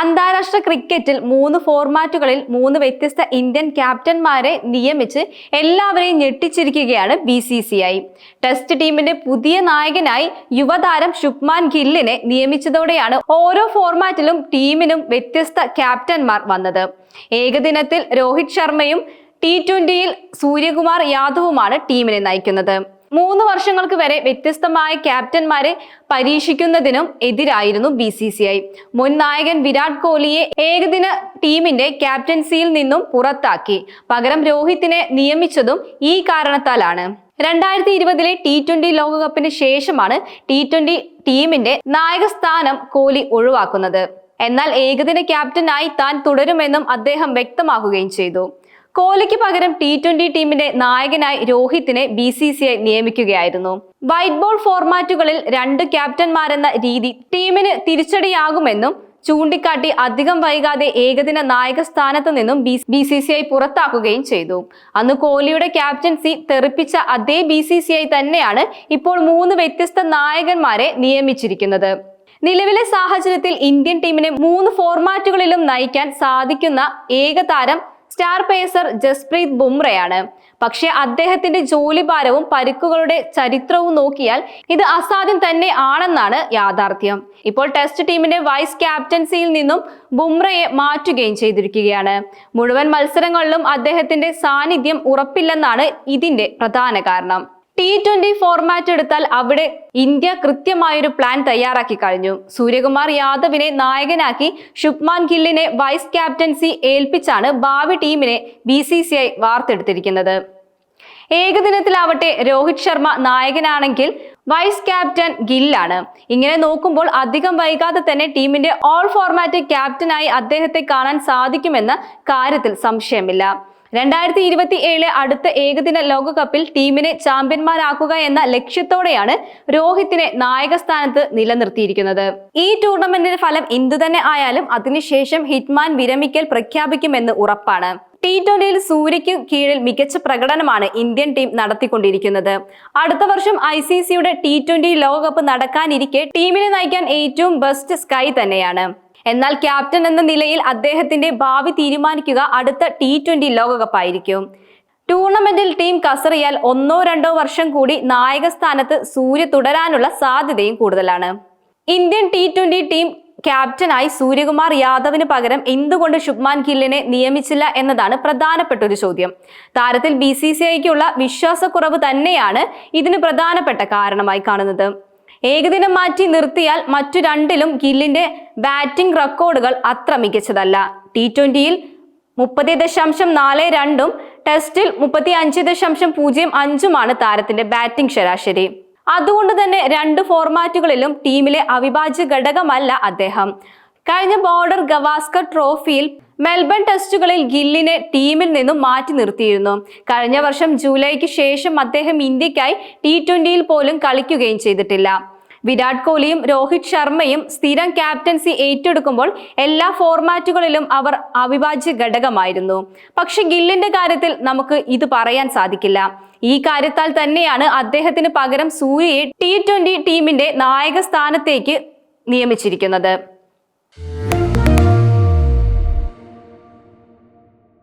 അന്താരാഷ്ട്ര ക്രിക്കറ്റിൽ 3 ഫോർമാറ്റുകളിൽ 3 വ്യത്യസ്ത ഇന്ത്യൻ ക്യാപ്റ്റന്മാരെ നിയമിച്ച് എല്ലാവരെയും ഞെട്ടിച്ചിരിക്കുകയാണ് BCCI. ടെസ്റ്റ് ടീമിന്റെ പുതിയ നായകനായി യുവതാരം ശുഭ്മാൻ ഗില്ലിനെ നിയമിച്ചതോടെയാണ് ഓരോ ഫോർമാറ്റിലും ടീമിനും വ്യത്യസ്ത ക്യാപ്റ്റന്മാർ വന്നത്. ഏകദിനത്തിൽ രോഹിത് ശർമ്മയും T20യിൽ സൂര്യകുമാർ യാദവുമാണ് ടീമിനെ നയിക്കുന്നത്. 3 വർഷങ്ങൾക്ക് വരെ വ്യത്യസ്തമായ ക്യാപ്റ്റന്മാരെ പരീക്ഷിക്കുന്നതിനും എതിരായിരുന്നു BCCI. മുൻ നായകൻ വിരാട് കോഹ്ലിയെ ഏകദിന ടീമിന്റെ ക്യാപ്റ്റൻസിയിൽ നിന്നും പുറത്താക്കി. പകരം രോഹിത്തിനെ നിയമിച്ചതും ഈ കാരണത്താലാണ്. 2020 T20 ലോകകപ്പിന് ശേഷമാണ് T20 ടീമിന്റെ നായക സ്ഥാനം കോഹ്ലി ഒഴിവാക്കുന്നത്. എന്നാൽ ഏകദിന ക്യാപ്റ്റനായി താൻ തുടരുമെന്നും അദ്ദേഹം വ്യക്തമാക്കുകയും ചെയ്തു. കോഹ്ലിക്ക് പകരം T20 ടീമിന്റെ നായകനായി രോഹിത്തിനെ BCCI നിയമിക്കുകയായിരുന്നു. വൈറ്റ് ബോൾ ഫോർമാറ്റുകളിൽ 2 ക്യാപ്റ്റന്മാരെന്ന രീതി ടീമിന് തിരിച്ചടിയാകുമെന്നും ചൂണ്ടിക്കാട്ടി അധികം വൈകാതെ ഏകദിന നായക സ്ഥാനത്ത് നിന്നും BCCI പുറത്താക്കുകയും ചെയ്തു. അന്ന് കോഹ്ലിയുടെ ക്യാപ്റ്റൻസി തെറിപ്പിച്ച അതേ BCCI തന്നെയാണ് ഇപ്പോൾ 3 വ്യത്യസ്ത നായകന്മാരെ നിയമിച്ചിരിക്കുന്നത്. നിലവിലെ സാഹചര്യത്തിൽ ഇന്ത്യൻ ടീമിനെ 3 ഫോർമാറ്റുകളിലും നയിക്കാൻ സാധിക്കുന്ന ഏക താരം സ്റ്റാർ പേസർ ജസ്പ്രീത് ബുംറയാണ്. പക്ഷെ അദ്ദേഹത്തിന്റെ ജോലിഭാരവും പരിക്കുകളുടെ ചരിത്രവും നോക്കിയാൽ ഇത് അസാധ്യം തന്നെ ആണെന്നാണ് യാഥാർത്ഥ്യം. ഇപ്പോൾ ടെസ്റ്റ് ടീമിന്റെ വൈസ് ക്യാപ്റ്റൻസിയിൽ നിന്നും ബുംറയെ മാറ്റുകയും ചെയ്തിരിക്കുകയാണ്. മുഴുവൻ മത്സരങ്ങളിലും അദ്ദേഹത്തിന്റെ സാന്നിധ്യം ഉറപ്പില്ലെന്നാണ് ഇതിന്റെ പ്രധാന കാരണം. T20 ഫോർമാറ്റ് എടുത്താൽ അവിടെ ഇന്ത്യ കൃത്യമായൊരു പ്ലാൻ തയ്യാറാക്കി കഴിഞ്ഞു. സൂര്യകുമാർ യാദവിനെ നായകനാക്കി ശുഭ്മാൻ ഗില്ലിനെ വൈസ് ക്യാപ്റ്റൻസി ഏൽപ്പിച്ചാണ് ഭാവി ടീമിനെ BCCI വാർത്തെടുത്തിരിക്കുന്നത്. ഏകദിനത്തിലാവട്ടെ രോഹിത് ശർമ്മ നായകനാണെങ്കിൽ വൈസ് ക്യാപ്റ്റൻ ഗില്ലാണ്. ഇങ്ങനെ നോക്കുമ്പോൾ അധികം വൈകാതെ തന്നെ ടീമിന്റെ ഓൾ ഫോർമാറ്റ് ക്യാപ്റ്റനായി അദ്ദേഹത്തെ കാണാൻ സാധിക്കുമെന്ന കാര്യത്തിൽ സംശയമില്ല. 2027 അടുത്ത ഏകദിന ലോകകപ്പിൽ ടീമിനെ ചാമ്പ്യന്മാരാക്കുക എന്ന ലക്ഷ്യത്തോടെയാണ് രോഹിത്തിനെ നായക സ്ഥാനത്ത് നിലനിർത്തിയിരിക്കുന്നത്. ഈ ടൂർണമെന്റിന്റെ ഫലം എന്തുതന്നെ ആയാലും അതിനുശേഷം ഹിറ്റ്മാൻ വിരമിക്കൽ പ്രഖ്യാപിക്കുമെന്ന് ഉറപ്പാണ്. T20യിൽ സൂര്യയ്ക്ക് കീഴിൽ മികച്ച പ്രകടനമാണ് ഇന്ത്യൻ ടീം നടത്തിക്കൊണ്ടിരിക്കുന്നത്. അടുത്ത വർഷം ICCയുടെ T20 ലോകകപ്പ് നടക്കാനിരിക്കെ ടീമിനെ നയിക്കാൻ ഏറ്റവും ബെസ്റ്റ് സ്കൈ തന്നെയാണ്. എന്നാൽ ക്യാപ്റ്റൻ എന്ന നിലയിൽ അദ്ദേഹത്തിന്റെ ഭാവി തീരുമാനിക്കുക അടുത്ത T20 ലോകകപ്പായിരിക്കും. ടൂർണമെന്റിൽ ടീം കസറിയാൽ 1-2 വർഷം കൂടി നായക സ്ഥാനത്ത് സൂര്യ തുടരാനുള്ള സാധ്യതയും കൂടുതലാണ്. ഇന്ത്യൻ T20 ടീം ക്യാപ്റ്റനായി സൂര്യകുമാർ യാദവിന് പകരം എന്തുകൊണ്ട് ശുഭ്മാൻ ഗില്ലിനെ നിയമിച്ചില്ല എന്നതാണ് പ്രധാനപ്പെട്ട ഒരു ചോദ്യം. താരത്തിൽ BCCIക്കുള്ള വിശ്വാസക്കുറവ് തന്നെയാണ് ഇതിന് പ്രധാനപ്പെട്ട കാരണമായി കാണുന്നത്. ഏകദിനം മാറ്റി നിർത്തിയാൽ മറ്റു 2ലും ഗില്ലിന്റെ ബാറ്റിംഗ് റെക്കോർഡുകൾ അത്ര മികച്ചതല്ല. T20യിൽ 30.42 ടെസ്റ്റിൽ 35.05 താരത്തിന്റെ ബാറ്റിംഗ് ശരാശരി. അതുകൊണ്ട് തന്നെ 2 ഫോർമാറ്റുകളിലും ടീമിലെ അവിഭാജ്യ ഘടകമല്ല അദ്ദേഹം. കഴിഞ്ഞ ബോർഡർ ഗവാസ്കർ ട്രോഫിയിൽ മെൽബൺ ടെസ്റ്റുകളിൽ ഗില്ലിനെ ടീമിൽ നിന്നും മാറ്റി നിർത്തിയിരുന്നു. കഴിഞ്ഞ വർഷം ജൂലൈക്ക് ശേഷം അദ്ദേഹം ഇന്ത്യക്കായി T20യിൽ പോലും കളിക്കുകയും ചെയ്തിട്ടില്ല. വിരാട് കോഹ്ലിയും രോഹിത് ശർമ്മയും സ്ഥിരം ക്യാപ്റ്റൻസി ഏറ്റെടുക്കുമ്പോൾ എല്ലാ ഫോർമാറ്റുകളിലും അവർ അവിഭാജ്യ ഘടകമായിരുന്നു. പക്ഷെ ഗില്ലിന്റെ കാര്യത്തിൽ നമുക്ക് ഇത് പറയാൻ സാധിക്കില്ല. ഈ കാര്യത്താൽ തന്നെയാണ് അദ്ദേഹത്തിന് പകരം സൂര്യയെ T20 ടീമിന്റെ നായക സ്ഥാനത്തേക്ക് നിയമിച്ചിരിക്കുന്നത്.